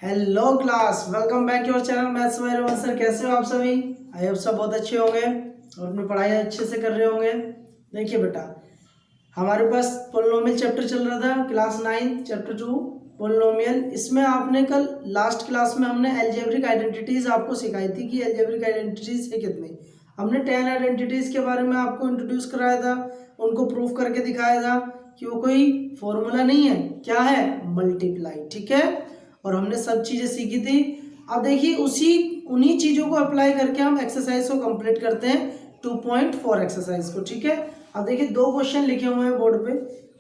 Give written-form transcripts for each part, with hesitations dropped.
Hello class, welcome back your channel maths by Rohan sir. कैसे हो आप सभी? आई होप सब बहुत अच्छे होंगे और अपनी पढ़ाई अच्छे से कर रहे होंगे। देखिए बेटा, हमारे पास पोलिनोमियल चैप्टर चल रहा था, क्लास 9 चैप्टर 2 पोलिनोमियल। इसमें आपने कल लास्ट क्लास में हमने अलजेब्रिक आइडेंटिटीज आपको सिखाई थी कि अलजेब्रिक आइडेंटिटीज है कितनी। हमने 10 आइडेंटिटीज के बारे में आपको इंट्रोड्यूस कराया था, उनको प्रूफ करके दिखाया था कि वो कोई फॉर्मूला नहीं है, क्या है, मल्टीप्लाई। ठीक है, और हमने सब चीजें सीखी थी। अब देखिए उन्हीं चीजों को अप्लाई करके हम एक्सरसाइज को कंप्लीट करते हैं 2.4 एक्सरसाइज को। ठीक है, अब देखिए दो क्वेश्चन लिखे हुए हैं बोर्ड पे,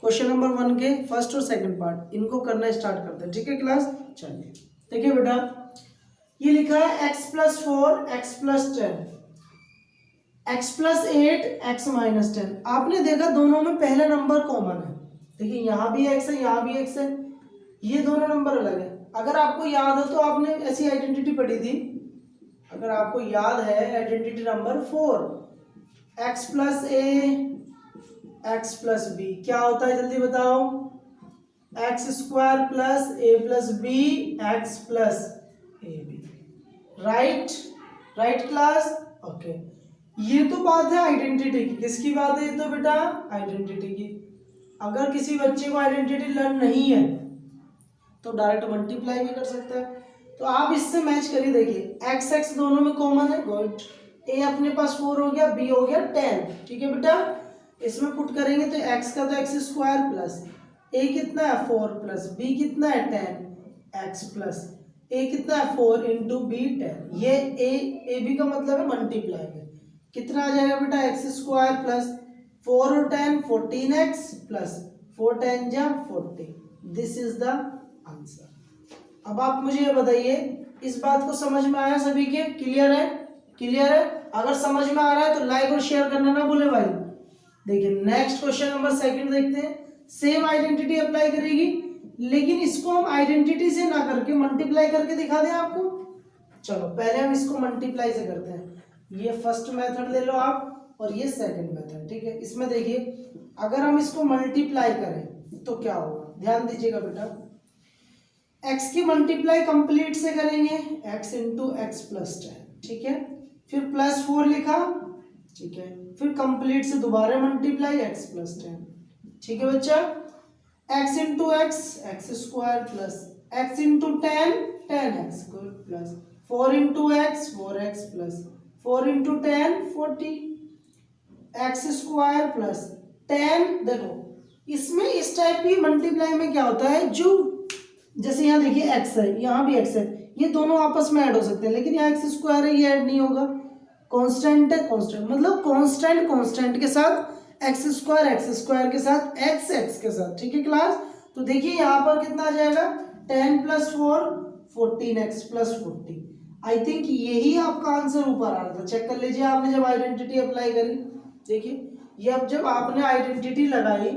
क्वेश्चन नंबर 1 के फर्स्ट और सेकंड पार्ट, इनको करना स्टार्ट करते हैं। ठीक है क्लास, चलिए देखिए बेटा, ये लिखा है x+4 x+10 x+8 x-10। आपने देखा दोनों में पहला नंबर कॉमन है। देखिए यहाँ भी x है, यहाँ भी x है, ये दोनों नंबर अलग है। अगर आपको याद हो तो आपने ऐसी आइडेंटिटी पढ़ी थी, अगर आपको याद है आइडेंटिटी नंबर 4, x+a x+b क्या होता है जल्दी बताओ? x² + a+b x+ab। Right class, okay. ये तो बात है आइडेंटिटी की। किसकी बात है ये तो बेटा? आइडेंटिटी की। अगर किसी बच्चे को आइडेंटिटी लर्न नहीं है तो डायरेक्ट मल्टीप्लाई भी कर सकता है। तो आप इससे मैच करिए, देखिए एक्स एक्स दोनों में कॉमन है, गुड। ए अपने पास 4 हो गया, बी हो गया 10। ठीक है बेटा, इसमें पुट करेंगे तो एक्स का तो x² प्लस ए कितना है 4 प्लस बी कितना है 10 एक्स प्लस ए कितना है 4 इंटू बी 10। ये ए बी का मतलब है मल्टीप्लाई में। कितना आ जाएगा बेटा? x² प्लस 4 और 10 14x प्लस 4 10 जा 40। This is the answer. अब आप मुझे ये बताइए, इस बात को समझ में आया सभी के? क्लियर है? क्लियर है? अगर समझ में आ रहा है तो लाइक और शेयर करना ना भूले भाई। देखिए नेक्स्ट क्वेश्चन नंबर 2 देखते हैं। सेम आइडेंटिटी अप्लाई करेगी, लेकिन इसको हम आइडेंटिटी से ना करके मल्टीप्लाई करके दिखा दें आपको। चलो पहले हम इसको मल्टीप्लाई से करते हैं। ये फर्स्ट मेथड ले लो आप और ये सेकंड मेथड। ठीक है, इसमें देखिए अगर हम इसको मल्टीप्लाई करें तो क्या होगा, ध्यान दीजिएगा बेटा। x की मल्टीप्लाई कंप्लीट से करेंगे, x इंटू एक्स प्लस 10। ठीक है, फिर +4 लिखा, ठीक है, फिर कंप्लीट से दोबारा मल्टीप्लाई x प्लस 10। ठीक है बच्चा, x into x x² plus x into 10 10x plus 4 into x 4x plus 4 into 10 40 x² plus 10। देखो इसमें इस टाइप की मल्टीप्लाई में क्या होता है, जो जैसे यहाँ देखिए x है, यहाँ भी x है, ये दोनों आपस में ऐड हो सकते हैं, लेकिन यहाँ x² है, ये ऐड नहीं होगा। कांस्टेंट है, कांस्टेंट मतलब कांस्टेंट के साथ x² के साथ x के साथ। ठीक है क्लास, तो देखिए यहाँ पर कितना आ जाएगा 10 + 4 14x + 40। आई थिंक यही आपका आंसर ऊपर आ रहा था। चेक कर लीजिए आपने जब आइडेंटिटी अप्लाई करी। देखिए ये अब जब आपने आइडेंटिटी लगाई,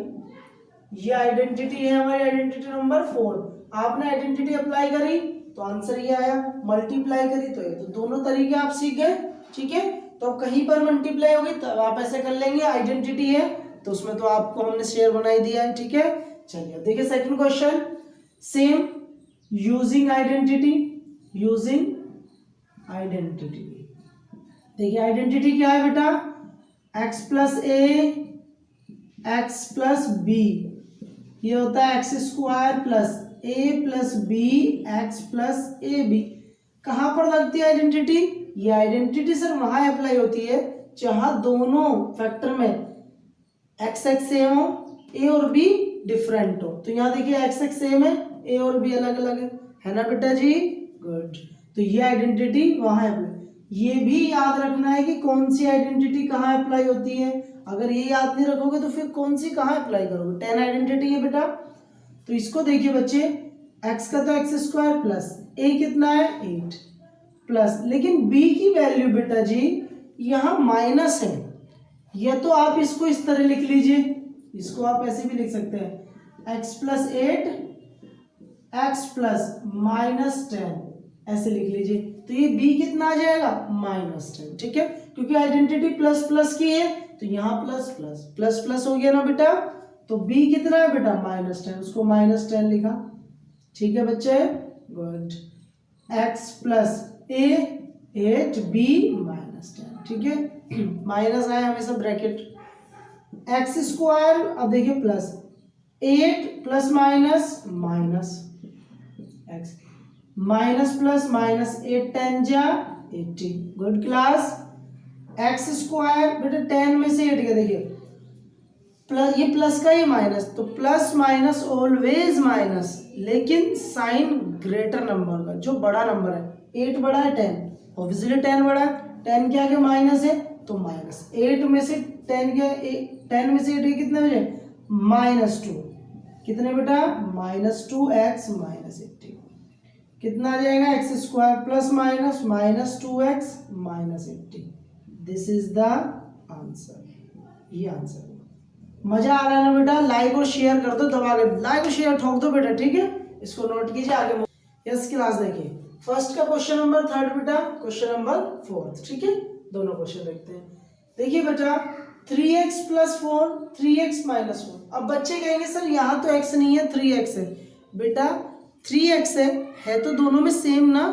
ये आइडेंटिटी है हमारी आइडेंटिटी नंबर 4, आपने आइडेंटिटी अप्लाई करी तो आंसर ये आया, मल्टीप्लाई करी तो ये। तो दोनों तरीके आप सीख गए। ठीक है, तो अब कहीं पर मल्टीप्लाई होगी तब आप ऐसे कर लेंगे, आइडेंटिटी है तो उसमें तो आपको हमने शेयर बना ही दिया है। ठीक है, चलिए देखिए second question. Same using identity, देखिए आइडेंटिटी क्या है बेटा? x+a x+b, ये होता है x² प्लस a+b x+ab। कहां पर लगती है आइडेंटिटी? ये आइडेंटिटी सर वहां अप्लाई होती है जहां दोनों फैक्टर में x सेम हो, a और b डिफरेंट हो। तो यहाँ देखिए x सेम है, a और b अलग अलग है ना बेटा जी? गुड, तो ये आइडेंटिटी वहां अप्लाई। ये भी याद रखना है कि कौन सी आइडेंटिटी कहाँ अप्लाई होती है। अगर ये याद नहीं रखोगे तो फिर कौन सी कहाँ अप्लाई करोगे? 10 आइडेंटिटी है बेटा। तो इसको देखिए बच्चे, x का तो x² प्लस a कितना है 8 प्लस, लेकिन b की वैल्यू बेटा जी यहाँ माइनस है। या तो आप इसको इस तरह लिख लीजिए, इसको आप ऐसे भी लिख सकते हैं x+8 x +10 ऐसे लिख लीजिए। तो ये b कितना आ जाएगा? -10। ठीक है, क्योंकि आइडेंटिटी प्लस प्लस की है तो यहाँ प्लस प्लस प्लस प्लस हो गया ना बेटा। तो b कितना है बेटा? -10, उसको -10 लिखा। ठीक है बच्चे, गुड। एक्स प्लस ए 8 बी माइनस 10, ठीक है। माइनस आया हमेशा ब्रैकेट, एक्स स्क्वायर, अब देखिए plus 8 plus minus minus x, minus plus minus 8 10 जा 80, गुड क्लास। एक्स स्क्वायर बेटा 10 में से 8 गया, देखिए प्लस, ये प्लस का ही माइनस, तो प्लस माइनस ऑलवेज माइनस, लेकिन साइन ग्रेटर नंबर का, जो बड़ा नंबर है। 8 बड़ा है 10, ऑब्वियसली 10 बड़ा है, 10 के आगे माइनस है तो माइनस, 8 में से 10 के 10 में से 8 कितने बजे, -2, कितने बेटा -2 एक्स माइनस 80, कितना आ जाएगा x square plus minus -2x minus 80, this is the answer, ये आंसर। मजा आ रहा है ना बेटा, लाइक और शेयर कर दो, दबा के लाइक और शेयर ठोक दो बेटा, ठीक है। इसको नोट कीजिए आगे। यस क्लास देखिए, फर्स्ट का क्वेश्चन नंबर 3 बेटा, क्वेश्चन नंबर 4, ठीक है। दोनों क्वेश्चन देखते हैं। देखिए बेटा 3x प्लस 4 3x माइनस 4, अब बच्चे कहेंगे सर यहाँ तो x नहीं है 3x है, बेटा 3x है तो दोनों में सेम ना,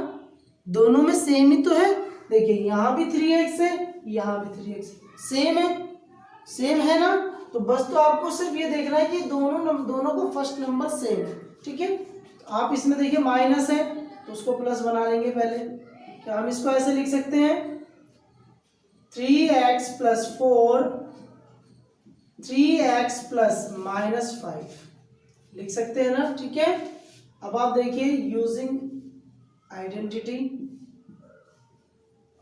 दोनों में सेम ही तो है। देखिए यहाँ भी 3x है, यहाँ भी 3x, सेम है, सेम है ना, तो बस तो आपको सिर्फ ये देखना है कि दोनों को फर्स्ट नंबर सेम है, ठीक है। तो आप इसमें देखिए माइनस है तो उसको प्लस बना लेंगे पहले, क्या हम इसको ऐसे लिख सकते हैं 3x प्लस 4 3x प्लस -5 लिख सकते हैं ना, ठीक है। अब आप देखिए यूजिंग आइडेंटिटी,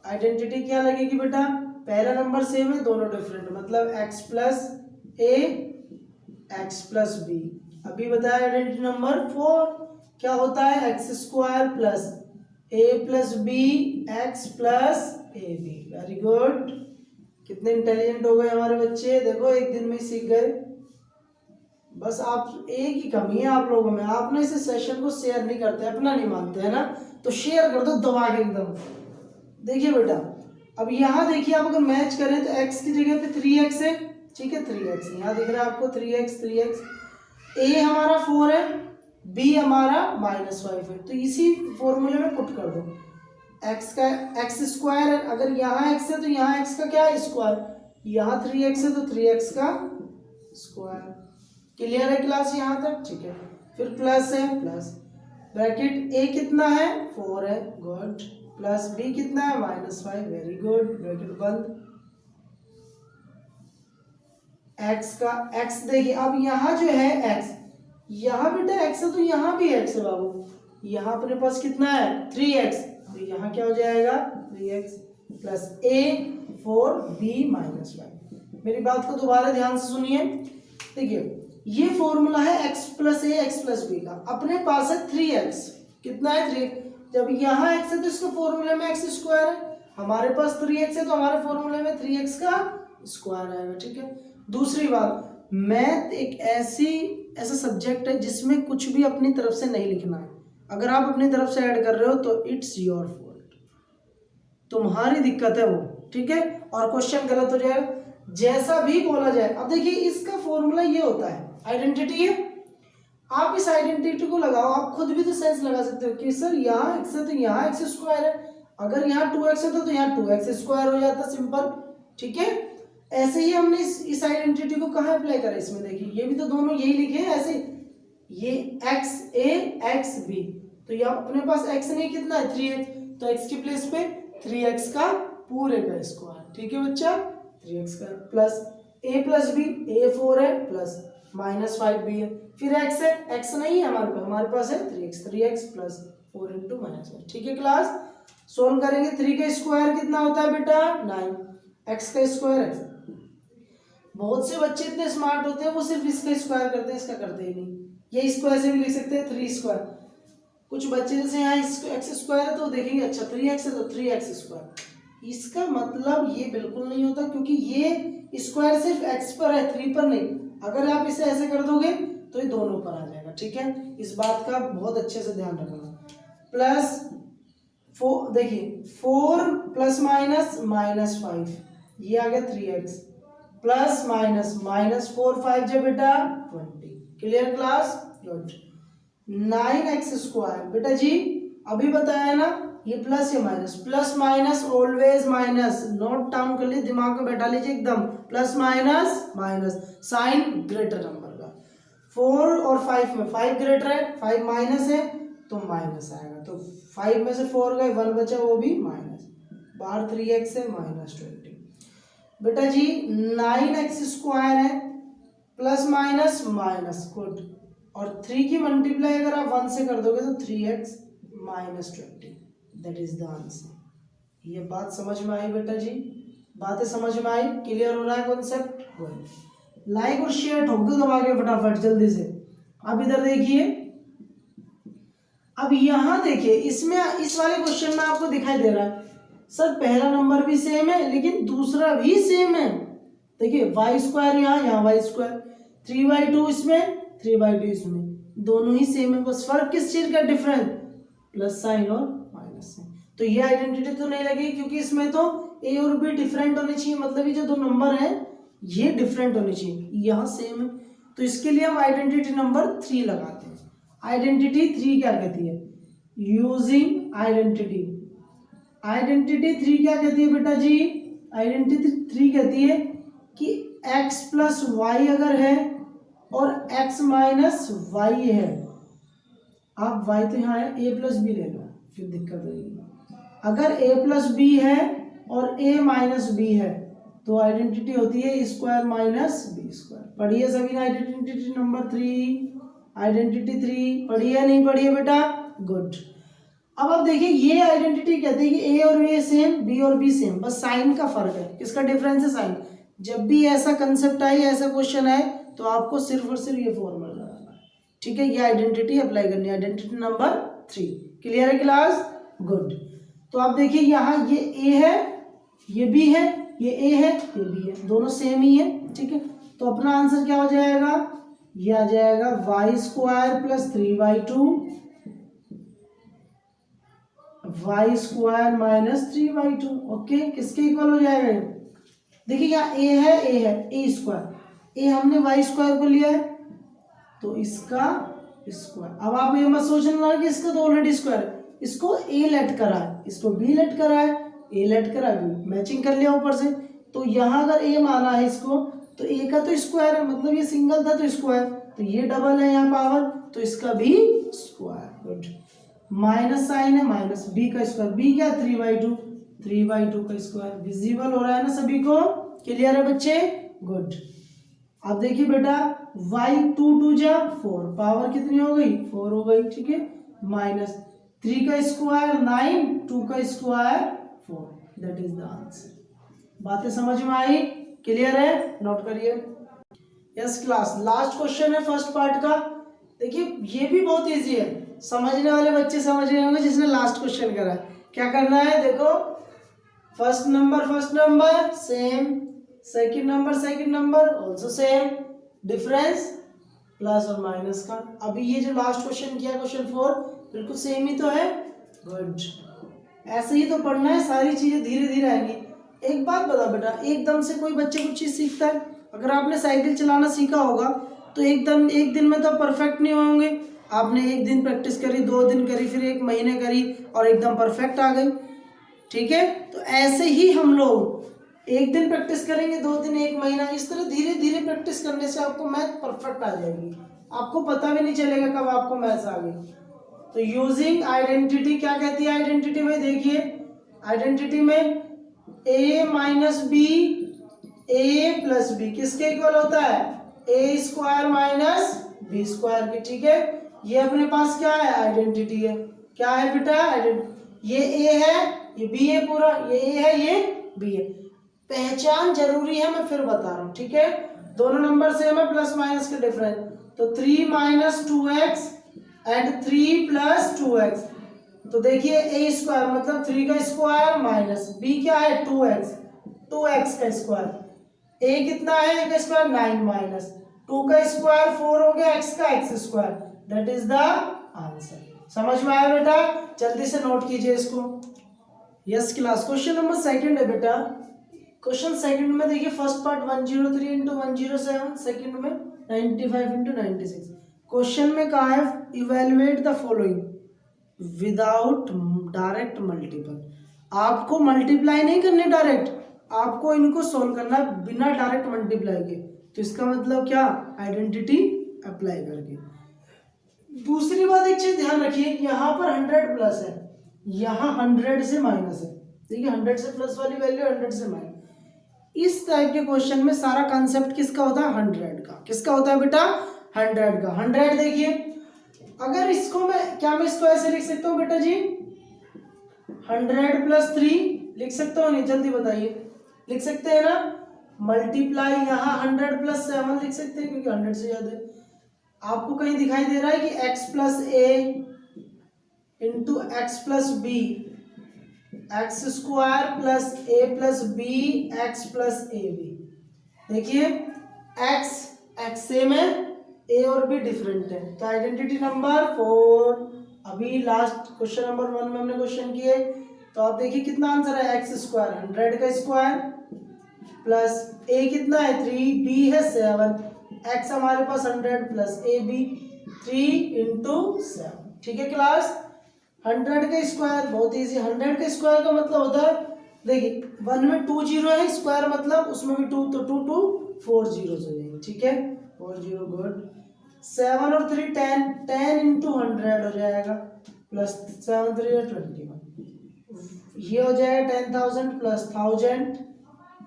आइडेंटिटी क्या लगेगी बेटा, पहला नंबर सेम है दोनों डिफरेंट, मतलब x plus a x plus b. अभी बताया आइडेंटिटी नंबर 4 क्या होता है, x square plus a plus b x plus a b. Very good, कितने इंटेलिजेंट हो गए हमारे बच्चे, देखो एक दिन में ही सीख गए। बस आप एक ही कमी है आप लोगों में, आप ना इस सेशन को शेयर नहीं करते, अपना नहीं मानते है ना, तो शेयर कर दो दबा के एकदम। देखिए बेटा अब यहाँ देखिए, आप अगर मैच करें तो x की जगह पे 3x है, ठीक है 3x यहाँ दिख रहा है आपको 3x, a हमारा 4 है, b हमारा -5 है, तो इसी फॉर्मूले में पुट कर दो। x का x स्क्वायर है, अगर यहाँ x है तो यहाँ x का क्या है स्क्वायर, यहाँ 3x है तो 3x का स्क्वायर। क्लियर है क्लास यहाँ तक, ठीक है। फिर प्लस है, प्लस ब्रैकेट a कितना है 4 है, गुड, प्लस b कितना है -5, वेरी गुड, ब्रैकेट बंद। x का x देखिए, अब यहाँ जो है x, यहाँ बेटा x है तो यहाँ भी x है बाबू, यहाँ अपने पास कितना है 3x, तो यहाँ क्या हो जाएगा 3x प्लस a 4b -5। मेरी बात को दोबारा ध्यान से सुनिए, देखिए ये फॉर्मूला है x plus a x plus b का, अपने पास है 3x, कितना है 3x, जब यहाँ x है तो इसके फॉर्मूले में x स्क्वायर है, हमारे पास 3x है तो हमारे फॉर्मूले में 3x का स्क्वायर आएगा, ठीक है। दूसरी बात, मैथ एक ऐसा सब्जेक्ट है जिसमें कुछ भी अपनी तरफ से नहीं लिखना है, अगर आप अपनी तरफ से ऐड कर रहे हो तो इट्स योर फॉल्ट, तुम्हारी दिक्कत है वो, ठीक है। और क्वेश्चन गलत हो जाएगा जैसा भी बोला जाए। अब देखिए इसका फॉर्मूला ये होता है, आइडेंटिटी है, आप इस आइडेंटिटी को लगाओ, आप खुद भी तो सेंस लगा सकते हो कि सर यहाँ x है तो यहाँ x स्क्वायर है, अगर यहाँ 2x होता तो यहाँ 2x स्क्वायर हो जाता, सिंपल, ठीक है। ऐसे ही हमने इस आइडेंटिटी को कहाँ अप्लाई करा, इसमें देखिए ये भी तो दोनों यही लिखे हैं ऐसे, ये x a x b, तो यहाँ अपने पास x नहीं कितना है 3x, तो x की प्लेस पे 3x का पूरे का स्क्वायर, ठीक है बच्चा, 3x का plus a plus b, a 4 है प्लस -5b है, फिर x है, x नहीं है हमारे पास है 3x प्लस 4 इंटू -5, ठीक है क्लास। सोल्व करेंगे, 3 का स्क्वायर कितना होता है बेटा 9, x का स्क्वायर x। बहुत से बच्चे इतने स्मार्ट होते हैं वो सिर्फ इसका स्क्वायर करते हैं, इसका करते ही नहीं, ये इसको ऐसे भी लिख सकते हैं 3 स्क्वायर। कुछ बच्चे जैसे यहाँ x स्क्वायर है तो देखेंगे अच्छा 3x है तो 3x स्क्वायर, इसका मतलब ये बिल्कुल नहीं होता, क्योंकि ये स्क्वायर सिर्फ x पर है 3 पर नहीं, अगर आप इसे ऐसे कर दोगे तो ये दोनों पर आ जाएगा, ठीक है। इस बात का बहुत अच्छे से ध्यान रखना। प्लस 4, देखिए 4 प्लस -5, ये आ गया 3x प्लस -4 5 जो बेटा 20, clear class, good. 9x square बेटा जी अभी बताया ना, ये प्लस या minus, plus minus always minus, note down कर लीजिए, दिमाग में बैठा लीजिए एकदम, plus minus minus, sign greater number का। 4 और 5 में 5 ग्रेटर है, 5 माइनस है तो माइनस आएगा, तो 5 में से 4 गए, 1 बचा वो भी माइनस, बाहर 3x है -20। बेटा जी 9x स्क्वायर है, प्लस माइनस माइनस, गुड, और 3 की मल्टीप्लाई अगर आप 1 से कर दोगे तो 3x -20, that is the answer. ये बात समझ में आई बेटा जी? बातें समझ में आई? क्लियर हो रहा है कॉन्सेप्ट? गुड। लाइक और शेयर ठोक दो दबा के फटाफट जल्दी से। अब इधर देखिए, अब यहां देखिए, इसमें इस वाले क्वेश्चन में आपको दिखाई दे रहा है सर पहला नंबर भी सेम है लेकिन दूसरा भी सेम है। देखिए वाई स्क्वायर यहाँ वाई स्क्वायर, 3/2 इसमें 3/2 इसमें, दोनों ही सेम है, बस फर्क किस चीज का डिफरेंस, प्लस साइन और माइनस साइन। तो ये आइडेंटिटी तो नहीं लगेगी क्योंकि इसमें तो ए और बी डिफरेंट होने चाहिए, मतलब ये जो दो नंबर है ये डिफरेंट होने चाहिए, यहाँ सेम है, तो इसके लिए हम आइडेंटिटी नंबर 3 लगाते हैं। आइडेंटिटी 3 क्या कहती है, यूजिंग आइडेंटिटी, आइडेंटिटी 3 क्या कहती है बेटा जी, आइडेंटिटी 3 कहती है कि x प्लस वाई अगर है और x माइनस वाई है, आप y तो यहाँ है, a प्लस बी ले लो फिर दिक्कत रहेगी, अगर a प्लस बी है और a माइनस बी है तो आइडेंटिटी होती है स्क्वायर माइनस बी स्क्वायर। पढ़िए सभी ने आइडेंटिटी नंबर 3, आइडेंटिटी 3 पढ़िए नहीं पढ़िए बेटा, गुड। अब आप देखिए ये आइडेंटिटी कहते हैं कि a और a सेम, b और b सेम, बस साइन का फर्क है, किसका डिफरेंस है, साइन। जब भी ऐसा कंसेप्ट आए, ऐसा क्वेश्चन आए तो आपको सिर्फ और सिर्फ ये फॉर्मूला लगाना है, ठीक है, ये आइडेंटिटी अप्लाई करनी है, आइडेंटिटी नंबर 3। क्लियर है क्लास? गुड। तो आप देखिए यहाँ ये a है, ये b है, ये a है, ये b है, दोनों सेम ही है, ठीक है। तो अपना आंसर क्या हो जाएगा, ये आ जाएगा y square plus 3/2 y square minus 3/2, okay, किसके इक्वल हो जाएगा। देखिए यहाँ a है a स्क्वायर, a हमने वाई स्क्वायर को लिया है तो इसका स्क्वायर। अब आप ये मत सोचना कि इसका तो ऑलरेडी स्क्वायर है, इसको a लेट करा है, इसको b लेट करा है, a लेट करा है, b मैचिंग कर लिया ऊपर से, तो यहाँ अगर a माना है इसको तो a का तो स्क्वायर है, मतलब ये सिंगल था तो स्क्वायर, तो ये डबल है यहाँ पावर तो इसका भी स्क्वायर, गुड। माइनस साइन है, माइनस b का स्क्वायर, b क्या 3/2 का स्क्वायर, विजिबल हो रहा है ना सभी को, क्लियर है बच्चे, गुड। अब देखिए बेटा y 2 जा 4, पावर कितनी हो गई 4 हो गई, ठीक है, माइनस 3 का स्क्वायर 9, 2 का square 4, that is the answer. बातें समझ में आई? क्लियर है? नोट करिए। यस क्लास, लास्ट क्वेश्चन है फर्स्ट पार्ट का। देखिए ये भी बहुत इजी है, समझने वाले बच्चे समझ रहे होंगे जिसने लास्ट क्वेश्चन करा है। क्या करना है, देखो first number same, second number also same, difference plus और माइनस का। अभी ये जो लास्ट क्वेश्चन किया क्वेश्चन 4 बिल्कुल सेम ही तो है, गुड। ऐसे ही तो पढ़ना है, सारी चीजें धीरे धीरे आएंगी। एक बात बता बेटा, एकदम से कोई बच्चे कुछ चीज सीखता है, अगर आपने साइकिल चलाना सीखा होगा तो एकदम एक दिन में तो परफेक्ट नहीं होंगे, आपने एक दिन प्रैक्टिस करी, 2 दिन करी, फिर 1 महीने करी और एकदम परफेक्ट आ गई, ठीक है। तो ऐसे ही हम लोग एक दिन प्रैक्टिस करेंगे, 2 दिन, 1 महीना, इस तरह धीरे धीरे प्रैक्टिस करने से आपको मैथ परफेक्ट आ जाएगी, आपको पता भी नहीं चलेगा कब आपको मैथ्स आ गई। तो यूजिंग आइडेंटिटी क्या कहती है, आइडेंटिटी में देखिए, आइडेंटिटी में a minus b a plus b किसके इक्वल होता है, a square minus b square के, ठीक है। ये अपने पास क्या है, आइडेंटिटी है, क्या है बेटा, आइडेंटिटी। ये ए है, ये बी है पूरा, ये ए है, ये बी है। पहचान जरूरी है, मैं फिर बता रहा हूँ, ठीक है। दोनों नंबर सेम है, प्लस माइनस के डिफरेंस, तो 3 minus 2x and 3 plus 2x, तो देखिए ए स्क्वायर मतलब 3 का स्क्वायर माइनस बी क्या है 2x का स्क्वायर, ए कितना है, ए का स्क्वायर 9 माइनस 2 का स्क्वायर 4 हो गया, x का x square, that is the answer. समझ में आया बेटा? जल्दी से नोट कीजिए इसको। Yes class, question number second है बेटा। क्वेश्चन सेकंड में देखिए, फर्स्ट पार्ट 103 इंटू 107, सेकंड में 95 इंटू 96। क्वेश्चन में कहा है evaluate the following, without direct multiple. आपको मल्टीप्लाई नहीं करने डायरेक्ट, आपको इनको सोल्व करना बिना डायरेक्ट मल्टीप्लाई के। तो इसका मतलब क्या, आइडेंटिटी अप्लाई करके। दूसरी बात एक चीज ध्यान रखिए, यहाँ पर 100 प्लस है, यहाँ 100 से माइनस है। देखिए 100 से प्लस वाली वैल्यू 100 से माइनस। इस टाइप के क्वेश्चन में सारा कंसेप्ट किसका होता है, 100 का। किसका होता है बेटा, 100 का। 100 देखिए, अगर इसको मैं इसको ऐसे लिख सकता हूँ बेटा जी, 100 प्लस 3 लिख सकता हूँ नहीं, जल्दी बताइए, लिख सकते हैं ना। मल्टीप्लाई यहाँ 100 प्लस 7 लिख सकते हैं, क्योंकि 100 से ज्यादा है। आपको कहीं दिखाई दे रहा है कि x plus a into x plus b, x square plus a plus b x plus a b. देखिए एक्स सेम है, ए और बी डिफरेंट है। तो आइडेंटिटी नंबर 4। अभी लास्ट क्वेश्चन नंबर 1 में हमने क्वेश्चन किए, तो आप देखिए कितना आंसर है, एक्स स्क्वायर 100 का स्क्वायर प्लस ए कितना है 3, बी है 7, एक्स हमारे पास 100 प्लस ए बी 3 इंटू 7। ठीक है क्लास, 100 का स्क्वायर बहुत इजी। 100 का स्क्वायर का मतलब होता है, देखिए 1 में 2 जीरो है, स्क्वायर मतलब उसमें भी 2, तो 2 2 4 जीरोस हो जाएंगे। ठीक है, 4 जीरो, गुड। 7 और 3 10, 10 इंटू 100 हो जाएगा, प्लस 7 3 21, ये हो जाएगा 10,000 प्लस 1000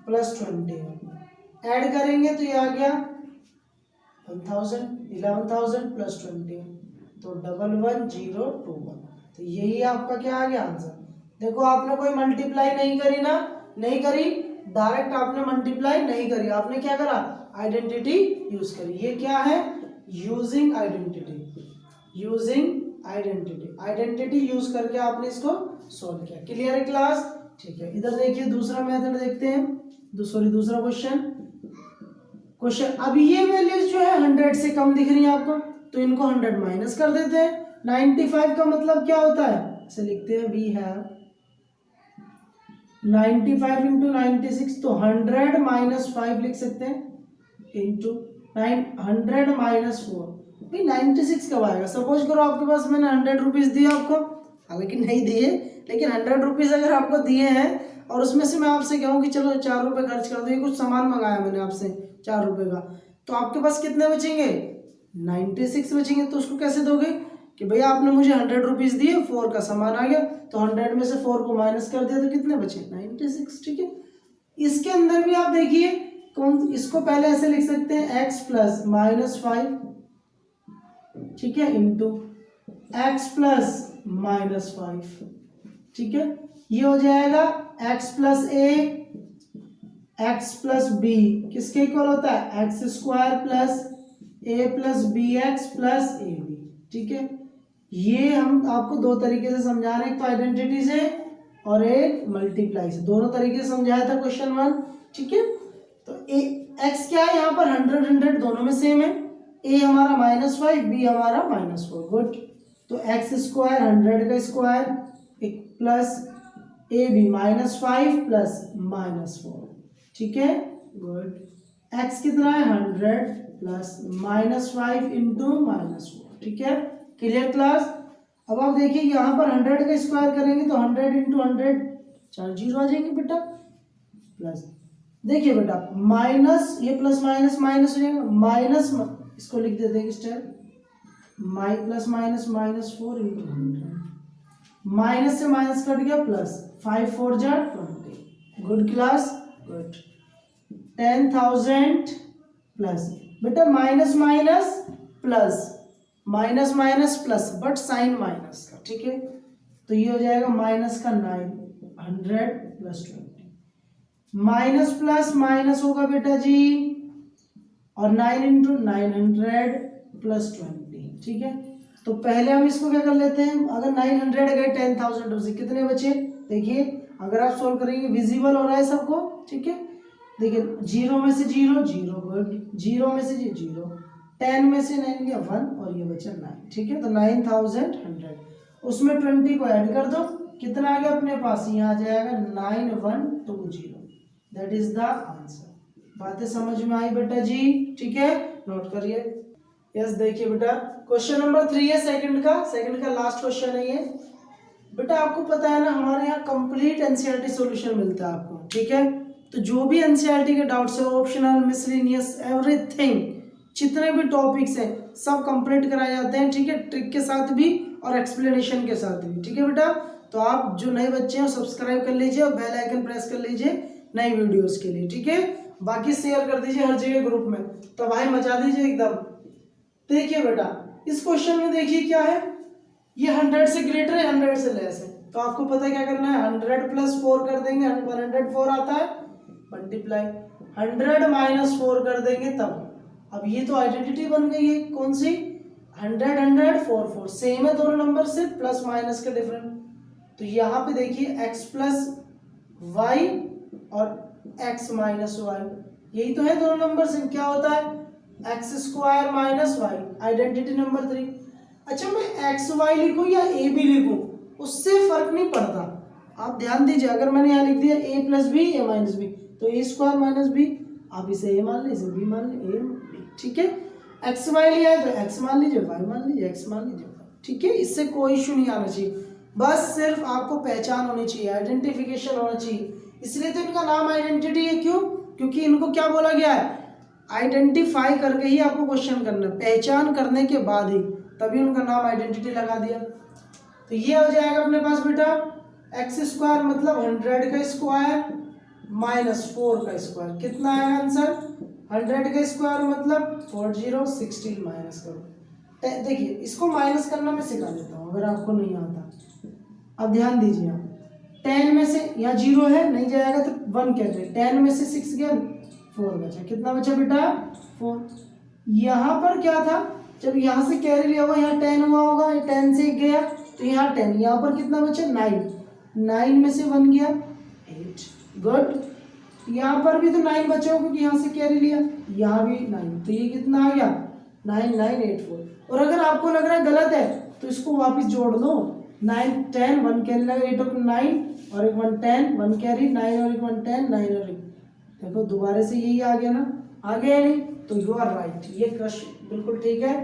प्लस 21। ऐड करेंगे तो ये आ गया 1000, 11,000 प्लस 21, तो 11,1021। तो यही आपका क्या आ गया आंसर। देखो आपने कोई मल्टीप्लाई नहीं करी ना, नहीं करी, डायरेक्ट आपने मल्टीप्लाई नहीं करी, आपने क्या करा, आइडेंटिटी यूज करी। ये क्या है, using identity, using identity, identity use करके आपने इसको सॉल्व किया। क्लियर है क्लास, ठीक है। इधर देखिए दूसरा मेथड देखते हैं, दूसरा क्वेश्चन। अब ये वैल्यूज जो है 100 से कम दिख रही है आपको, तो इनको 100 माइनस कर देते हैं। 95 का मतलब क्या होता है, इसे लिखते हैं वी हैव 95 इंटू 96, तो 100 माइनस 5 लिख सकते हैं इंटू 100 माइनस 4। भाई 96 कब आएगा, सपोज करो आपके पास मैंने 100 रुपीज़ दिए आपको, हालांकि नहीं दिए, लेकिन 100 रुपीज़ अगर आपको दिए हैं और उसमें से मैं आपसे कहूँ कि चलो 4 रुपये खर्च कर दो, ये कुछ सामान मंगाया मैंने आपसे 4 रुपये का, तो आपके पास कितने बचेंगे, 96 बचेंगे। तो उसको कैसे दोगे कि भैया आपने मुझे 100 रुपीज़ दिए, 4 का सामान आ गया, तो 100 में से 4 को माइनस कर दिया तो कितने बचे, 96। ठीक है, इसके अंदर भी आप देखिए इसको पहले ऐसे लिख सकते हैं x प्लस माइनस 5, ठीक है, इंटू x प्लस माइनस 5। ठीक है, ये हो जाएगा x plus a x plus b किसके इक्वल होता है, x square plus a plus b x plus a b. ठीक है, ये हम आपको दो तरीके से समझा रहे हैं, एक तो आइडेंटिटी से और एक मल्टीप्लाई से, दोनों तरीके से समझाया था क्वेश्चन 1। ठीक है, तो ए एक्स क्या है यहाँ पर 100 दोनों में सेम है, ए हमारा -5, बी हमारा -4, गुड। तो एक्स स्क्वायर 100 का square plus a b -5 plus -4। ठीक है, गुड। एक्स कितना है 100 प्लस -5 इंटू -4। ठीक है, क्लियर क्लास। अब आप देखिए यहाँ पर 100 का स्क्वायर करेंगे तो 100 इंटू 100 4 जीरो आ जाएंगे बेटा, प्लस देखिए बेटा माइनस, ये प्लस माइनस माइनस हो जाएगा, माइनस इसको लिख देते हैं step plus minus -4 into 100, minus से माइनस कट गया, प्लस 5 4 जा 20। Good class, good. 10,000 प्लस बेटा minus minus plus, minus minus plus, but sign minus का। ठीक है, तो ये हो जाएगा माइनस का 900 प्लस 20, माइनस प्लस माइनस होगा बेटा जी, और 9 इंटू 900 प्लस 20। ठीक है, तो पहले हम इसको क्या कर लेते हैं, अगर 900 गए 10,000 से कितने बचे, देखिए अगर आप सोल्व करेंगे विजिबल हो रहा है सबको। ठीक है, देखिए 0 में से 0 0, गुड, 0 में से 0, 10 में से 9 गया 1 और ये बचा 9। ठीक है, तो 9,100, उसमें 20 को ऐड कर दो, कितना आ गया अपने पास, यहाँ आ जाएगा 9120। That is the answer. बातें समझ में आई बेटा जी, ठीक है, नोट करिए। यस देखिए बेटा, क्वेश्चन नंबर 3 है सेकंड का लास्ट क्वेश्चन है ये। बेटा आपको पता है ना, हमारे यहाँ कंप्लीट एनसीईआरटी सॉल्यूशन मिलता है आपको, ठीक है। तो जो भी एनसीईआरटी के डाउट्स है, ऑप्शनल, मिसलेनियस, एवरीथिंग, जितने भी टॉपिक्स हैं सब कंप्लीट कराए जाते हैं, ठीक है, ट्रिक के साथ भी और एक्सप्लेनेशन के साथ भी, ठीक है बेटा। तो आप जो नए बच्चे हैं सब्सक्राइब कर लीजिए और बेल आइकन प्रेस कर लीजिए नई वीडियोस के लिए, ठीक है। बाकी शेयर कर दीजिए हर जगह ग्रुप में, तो भाई मचा दीजिए एकदम। देखिए बेटा इस क्वेश्चन में देखिए क्या है, ये 100 से ग्रेटर है, 100 से लेस है, तो आपको पता है क्या करना है, 100 प्लस 4 कर देंगे, 104 आता है, मल्टीप्लाई 100 माइनस 4 कर देंगे तब। अब ये तो आइडेंटिटी बन गई है, कौन सी, 100 100 4 4 सेम है दोनों नंबर, से प्लस माइनस का डिफरेंस। तो यहाँ पे देखिए x प्लस वाई और x माइनस वाई, यही तो है दोनों नंबर से, क्या होता है x square minus y, identity number 3। अच्छा मैं एक्स वाई लिखूं या ए बी लिखूं उससे फर्क नहीं पड़ता, आप ध्यान दीजिए। अगर मैंने यहाँ लिख दिया ए प्लस बी ए माइनस बी, तो ए स्क्वायर माइनस बी, आप इसे ए मान लीजिए, बी मान लीजिए, ए बी, ठीक है। एक्स वाई लिया है तो एक्स मान लीजिए, वाई मान लीजिए, एक्स मान लीजिए, ठीक है। इससे कोई इशू नहीं आना चाहिए, बस सिर्फ आपको पहचान होनी चाहिए, आइडेंटिफिकेशन होना चाहिए। इसलिए तो इनका नाम आइडेंटिटी है, क्यों, क्योंकि इनको क्या बोला गया है, आइडेंटिफाई करके ही आपको क्वेश्चन करना है, पहचान करने के बाद ही, तभी उनका नाम आइडेंटिटी लगा दिया। तो ये हो जाएगा अपने पास बेटा एक्स स्क्वायर मतलब 100 का स्क्वायर माइनस 4 का स्क्वायर, कितना आएगा आंसर, 100 का स्क्वायर मतलब 40 16 माइनस करो। देखिए इसको माइनस करना मैं सिखा देता हूँ अगर आपको नहीं आता। अब ध्यान दीजिए, आप 10 में से यहाँ 0 है नहीं जाएगा तो 1 कहते हैं, 10 में से 6 गया 4 बचा, कितना बचा बेटा 4। यहाँ पर क्या था, जब यहाँ से कैरी लिया होगा यहाँ 10 हुआ होगा, 10 से 1 गया तो यहाँ 10, यहाँ पर कितना बचा 9, 9 में से 1 गया 8, गुड। यहाँ पर भी तो 9 बचा होगा क्योंकि यहाँ से कैरी लिया, यहाँ भी 9, तो ये कितना आ गया 9 9 8 4। और अगर आपको लग रहा है गलत है तो इसको वापस जोड़ दो, 9 10 1 कैरी लगा, 8 और 9 और एक 1 10 1 कैरी, 9 और एक 1 10 9 और एक, देखो दोबारा से यही आ गया ना, आ गया नहीं, तो यू आर राइट, ये क्वेश्चन बिल्कुल ठीक है,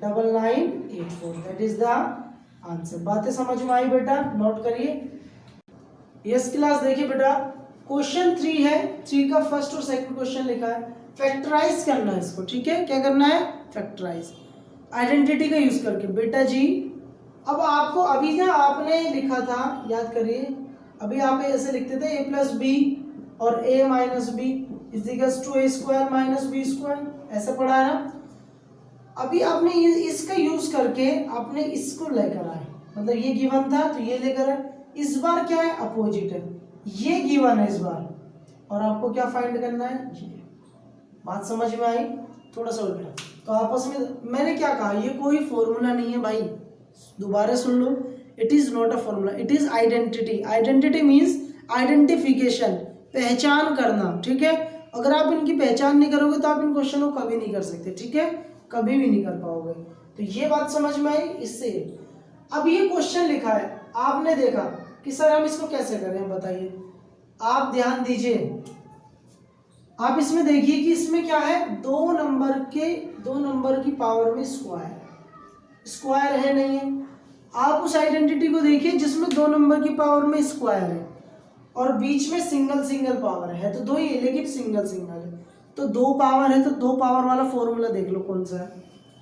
9984 दैट इज द आंसर। बातें समझ में आई बेटा, नोट करिए। यस क्लास देखिए बेटा क्वेश्चन 3 है, 3 का फर्स्ट और सेकंड क्वेश्चन लिखा है, फैक्टराइज करना है इसको, ठीक है, क्या करना है फैक्टराइज, आइडेंटिटी का यूज करके। बेटा जी अब आपको अभी ना आपने लिखा था, याद करिए, अभी आप ऐसे लिखते थे a प्लस बी और a minus b is equals to a square minus b square, ऐसा पढ़ा है ना। अभी आपने इसका यूज करके आपने इसको लेकर आए, मतलब ये गिवन था तो ये लेकर आए, इस बार क्या है अपोजिट है, ये गिवन है इस बार, और आपको क्या फाइंड करना है ये। बात समझ में आई, थोड़ा सा उल्टा, तो आपस में मैंने क्या कहा, ये कोई फॉर्मूला नहीं है भाई, दोबारा सुन लो, it is not a formula, it is identity. Identity means identification, पहचान करना, ठीक है। अगर आप इनकी पहचान नहीं करोगे तो आप इन क्वेश्चन को कभी नहीं कर सकते, ठीक है, कभी भी नहीं कर पाओगे। तो ये बात समझ में आई इससे। अब ये क्वेश्चन लिखा है, आपने देखा कि सर हम इसको कैसे करें, बताइए। आप ध्यान दीजिए, आप इसमें देखिए कि इसमें क्या है, दो नंबर की पावर में स्क्वायर, स्क्वायर है नहीं है। आप उस आइडेंटिटी को देखिए जिसमें 2 नंबर की पावर में स्क्वायर है और बीच में सिंगल पावर है, तो 2 ही है लेकिन सिंगल है, तो 2 पावर है, तो 2 पावर वाला फॉर्मूला देख लो कौन सा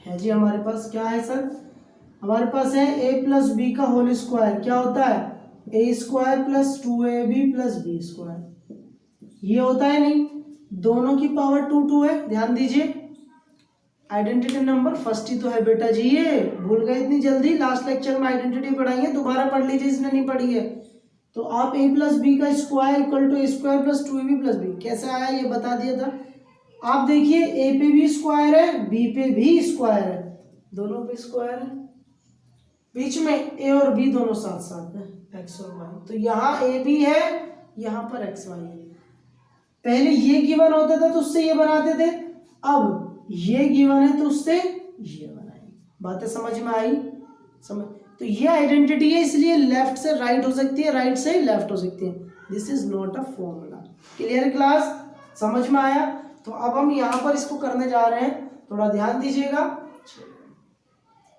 है जी हमारे पास। क्या है सर, हमारे पास है a प्लस बी का होल स्क्वायर, क्या होता है a square plus 2ab plus b square, ये होता है नहीं, दोनों की पावर 2 2 है। ध्यान दीजिए आइडेंटिटी नंबर फर्स्ट ही तो है बेटा जी, ये भूल गए इतनी जल्दी, लास्ट लेक्चर में आइडेंटिटी पढ़ाई है, दोबारा पढ़ लीजिए इसने नहीं पढ़ी है। तो आप a प्लस बी का square equal to a square plus 2ab plus b, कैसे आया ये बता दिया था। आप देखिए a पे भी स्क्वायर है, b पे भी स्क्वायर है, दोनों पे स्क्वायर है, बीच में a और b दोनों साथ साथ है, x और y, तो यहाँ a भी है, यहाँ पर x y है। पहले ये गिवन होता था तो उससे ये बनाते थे, अब ये गिवन है तो उससे ये बनाएंगे। बातें समझ में आई, समझ। तो ये आइडेंटिटी है, इसलिए लेफ्ट से राइट हो सकती है, राइट से लेफ्ट हो सकती है, this is not a formula. Clear class, समझ में आया। तो अब हम यहाँ पर इसको करने जा रहे हैं, थोड़ा ध्यान दीजिएगा।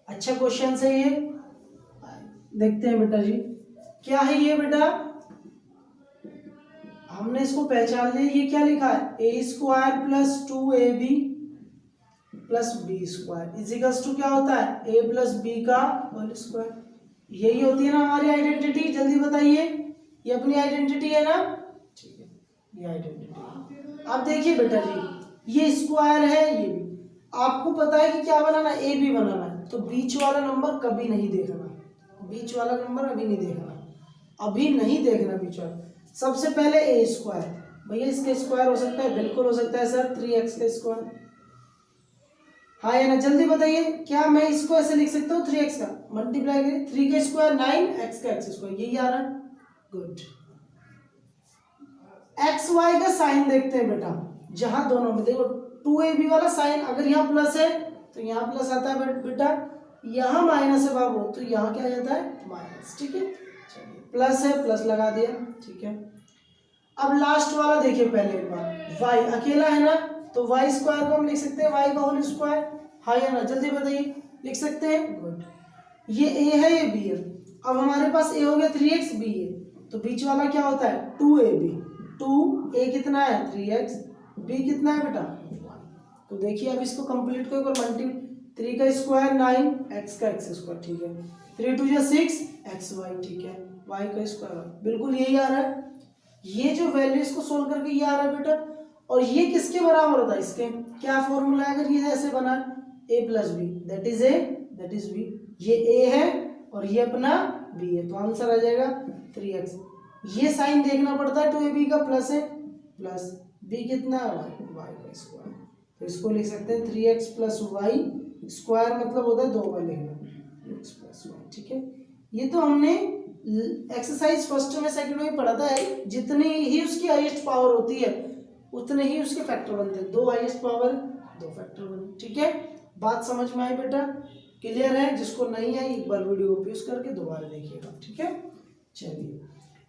अच्छा क्वेश्चन है ये, देखते हैं बेटा जी क्या है ये। बेटा हमने इसको पहचान लिया, ये क्या लिखा है, a square plus 2ab plus b square equals to क्या होता है, ए प्लस बी का होल स्क्वायर। यही होती है ना हमारी आइडेंटिटी, जल्दी बताइए, ये अपनी आइडेंटिटी है ना, ठीक है, ये आइडेंटिटी। अब देखिए बेटा जी ये स्क्वायर है, ये भी आपको पता है कि क्या बनाना, ए बी बनाना है, तो बीच वाला नंबर कभी नहीं देखना, बीच वाला नंबर अभी नहीं देखना, अभी नहीं देखना बीच वाला। सबसे पहले ए स्क्वायर, भैया इसका स्क्वायर हो सकता है, बिल्कुल हो सकता है सर, 3x का स्क्वायर, हाँ या ना, जल्दी बताइए, क्या मैं इसको ऐसे लिख सकता हूँ 3x का मल्टीप्लाई करिए, 3 का स्क्वायर 9, x का x स्क्वायर, यही आ रहा है, गुड। एक्स वाई का साइन देखते हैं बेटा, जहां दोनों में देखो 2ab वाला साइन अगर यहाँ प्लस है तो यहाँ प्लस आता है बेटा, यहाँ माइनस है बाबू तो यहाँ क्या आ जाता है माइनस, ठीक है, चलिए प्लस है प्लस लगा दिया, ठीक है। अब लास्ट वाला देखिए पहले एक बार, y अकेला है ना, तो y स्क्वायर को हम लिख सकते हैं y का होल स्क्वायर, हाँ या ना, जल्दी बताइए, लिख सकते हैं, गुड। ये a है ये b है, अब हमारे पास a हो गया 3x, b है, तो बीच वाला क्या होता है 2ab, 2a कितना है 3x, b कितना है बेटा 1, तो देखिए अब इसको कंप्लीट करो, मल्टी 3 का स्क्वायर 9, x का x स्क्वायर, ठीक है, 3 2 6 xy, ठीक है, y का स्क्वायर, बिल्कुल यही आ रहा है, ये जो वैल्यू इसको सोल्व करके ये आ रहा है बेटा। और ये किसके बराबर होता है, इसके क्या फॉर्मूला है, अगर ये ऐसे बना a plus b that is a that is b, ये a है और ये अपना b है, तो आंसर आ जाएगा 3x। ये साइन देखना पड़ता है, 2ab का प्लस है, प्लस b कितना है y का स्क्वायर, तो इसको लिख सकते हैं 3x प्लस वाई स्क्वायर, मतलब होता है 2 बार लिखना x प्लस वाई, ठीक है। ये तो हमने एक्सरसाइज फर्स्ट में सेकंड में पढ़ा था, जितनी ही उसकी हाईएस्ट पावर होती है उतने ही उसके फैक्टर बनते हैं, 2 हाईएस्ट पावर 2 फैक्टर बनते, ठीक है। बात समझ में आई बेटा, क्लियर है, जिसको नहीं है एक बार वीडियो को पॉज करके दोबारा देखिएगा, ठीक है। चलिए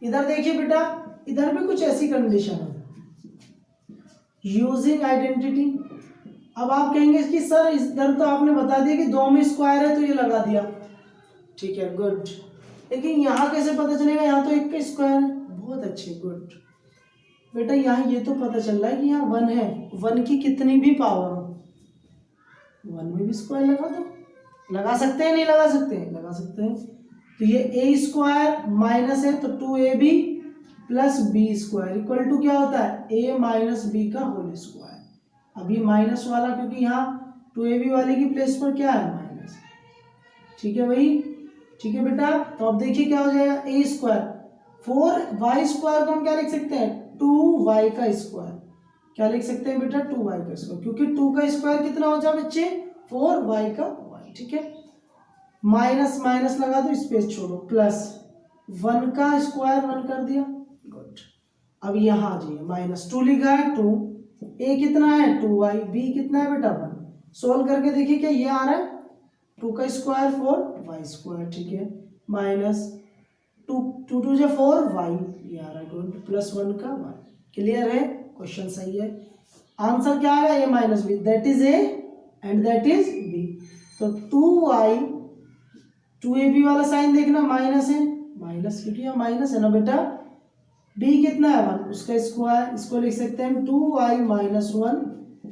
इधर देखिए बेटा, इधर भी कुछ ऐसी कंडीशन है, यूजिंग आइडेंटिटी। अब आप कहेंगे कि सर इधर तो आपने बता दिया कि 2 में स्क्वायर है तो ये लगा दिया, ठीक है, गुड, लेकिन यहाँ कैसे पता चलेगा, यहाँ तो 1 का स्क्वायर है, बहुत अच्छे, गुड बेटा। यहाँ ये तो पता चल रहा है कि यहाँ 1 है, 1 की कितनी भी पावर हो 1 में भी स्क्वायर लगा दो, लगा सकते हैं नहीं लगा सकते हैं, लगा सकते हैं। तो ये a स्क्वायर माइनस है तो 2ab plus b square equal to क्या होता है a माइनस बी का होल स्क्वायर। अभी माइनस वाला क्योंकि यहाँ 2ab वाले की प्लेस पर क्या है माइनस, ठीक है भाई, ठीक है बेटा। तो अब देखिए क्या हो जाएगा, a स्क्वायर 4y स्क्वायर को हम क्या लिख सकते हैं 2y का स्क्वायर, क्या लिख सकते हैं बेटा 2y का स्क्वायर, क्योंकि 2 का स्क्वायर कितना हो जाए बच्चे 4y का y, ठीक है। माइनस माइनस लगा दो, स्पेस छोड़ो, प्लस 1 का स्क्वायर 1 कर दिया, गुड। अब यहाँ आ जाइए, माइनस 2 लिखा है 2, a कितना है 2y, b कितना है बेटा 1, सोल्व करके देखिए क्या ये आ रहा है 2 का स्क्वायर 4y स्क्वायर, ठीक है, माइनस 2 2 2 4 y, ये आ रहा है गुड, प्लस 1 का y, क्लियर है, क्वेश्चन सही है। आंसर क्या आएगा, a minus b that is a and that is b, तो 2y 2ab वाला साइन देखना माइनस है, माइनस क्योंकि यहाँ माइनस है ना बेटा, b कितना है 1 उसका स्क्वायर, इसको लिख सकते हैं 2y minus 1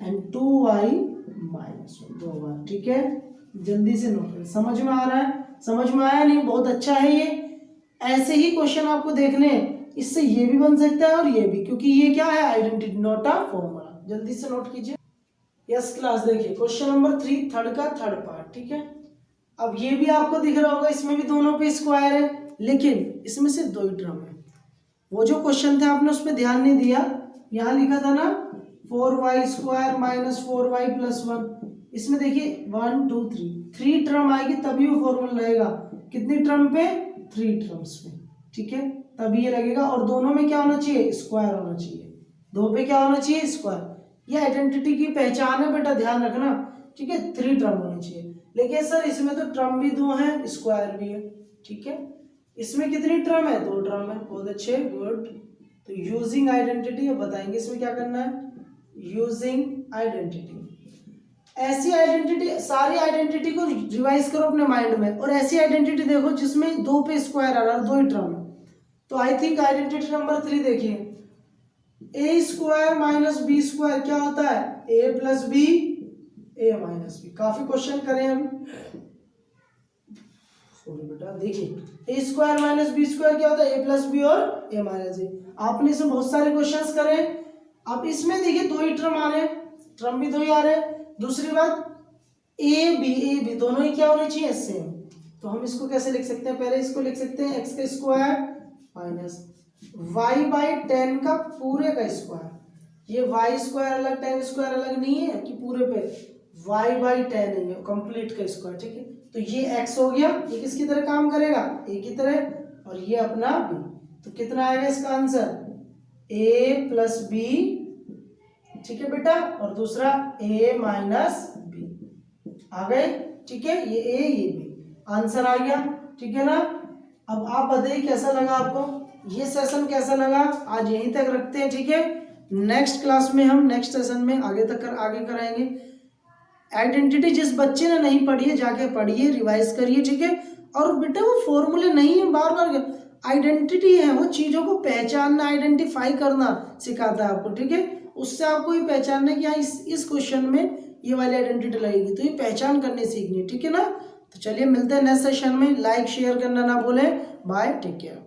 and 2y minus 1 दो बार, ठीक है। जल्दी से नोट करें, समझ में आ रहा है, समझ में आया नहीं, बहुत अच्छा है ये, ऐसे ही क्वेश्चन आपको देखने हैं, इससे ये भी बन सकता है और ये भी, क्योंकि ये क्या है आइडेंटिटी नॉट अ फॉर्मूला, जल्दी से नोट कीजिए। यस क्लास देखिए क्वेश्चन नंबर 3 थर्ड का थर्ड पार्ट, ठीक है। अब ये भी आपको दिख रहा होगा, इसमें भी दोनों पे स्क्वायर है, लेकिन इसमें सिर्फ 2 ही टर्म है। वो जो क्वेश्चन था आपने उस पर ध्यान नहीं दिया, यहाँ लिखा था ना 4y square minus 4y plus 1, इसमें देखिए 1 2 3 टर्म आएगी तभी वो फॉर्मूला रहेगा, कितनी टर्म पे 3 टर्म्स पे, ठीक है, तभी ये लगेगा। और दोनों में क्या होना चाहिए स्क्वायर होना चाहिए, 2 पे क्या होना चाहिए स्क्वायर, ये आइडेंटिटी की पहचान है बेटा, ध्यान रखना, ठीक है, 3 टर्म होनी चाहिए। लेकिन सर इसमें तो टर्म भी 2 हैं स्क्वायर भी है, ठीक है, इसमें कितनी टर्म है 2 टर्म है, बहुत अच्छे, गुड। तो यूजिंग आइडेंटिटी अब बताएंगे इसमें क्या करना है, यूजिंग आइडेंटिटी ऐसी आइडेंटिटी, सारी आइडेंटिटी को रिवाइज करो अपने माइंड में, और ऐसी आइडेंटिटी देखो जिसमें 2 पे स्क्वायर आ रहा है, 2 ही टर्म है। तो आई थिंक आइडेंटिटी नंबर 3 देखिए, ए स्क्वायर माइनस बी स्क्वायर क्या होता है, a plus B, A minus B. काफी क्वेश्चन करें हम, सॉरी बेटा, देखिए ए स्क्वायर माइनस बी स्क्वायर क्या होता है, ए प्लस बी और ए माइनस ए। आपने इसमें बहुत सारे क्वेश्चंस करे। अब इसमें देखिए 2 ही टर्म आ रहे हैं, टर्म भी 2 ही आ रहे हैं। दूसरी बात, ए बी दोनों ही क्या होने चाहिए, सेम। तो हम इसको कैसे लिख सकते हैं, पहले इसको लिख सकते हैं एक्स का स्क्वायर माइनस वाई बाई 10 का पूरे का स्क्वायर। ये वाई स्क्वायर अलग 10 स्क्वायर अलग नहीं है कि पूरे पे वाई बाई 10 नहीं है, कंप्लीट का स्क्वायर, ठीक है। तो ये एक्स हो गया, ये किसकी तरह काम करेगा, ए की तरह, और ये अपना बी। तो कितना आएगा इसका आंसर, ए प्लस बी, ठीक है बेटा, और दूसरा ए माइनस बी आ गए, ठीक है। ये ए ये बी आंसर आ गया, ठीक है ना। अब आप बताइए कैसा लगा आपको ये सेशन, कैसा लगा। आज यहीं तक रखते हैं, ठीक है। नेक्स्ट क्लास में हम नेक्स्ट सेशन में आगे कराएंगे। आइडेंटिटी जिस बच्चे ने नहीं पढ़ी है जाके पढ़िए, रिवाइज करिए, ठीक है। और बेटा वो फॉर्मूले नहीं है, बार बार आइडेंटिटी है, वो चीज़ों को पहचानना, आइडेंटिफाई करना सिखाता है आपको, ठीक है। उससे आपको ये पहचानना कि हाँ इस क्वेश्चन में ये वाली आइडेंटिटी लगेगी, तो ये पहचान करनी सीखनी है, ठीक है ना। तो चलिए मिलते हैं नेक्स्ट सेशन में। लाइक शेयर करना ना भूलें। Bye, take care.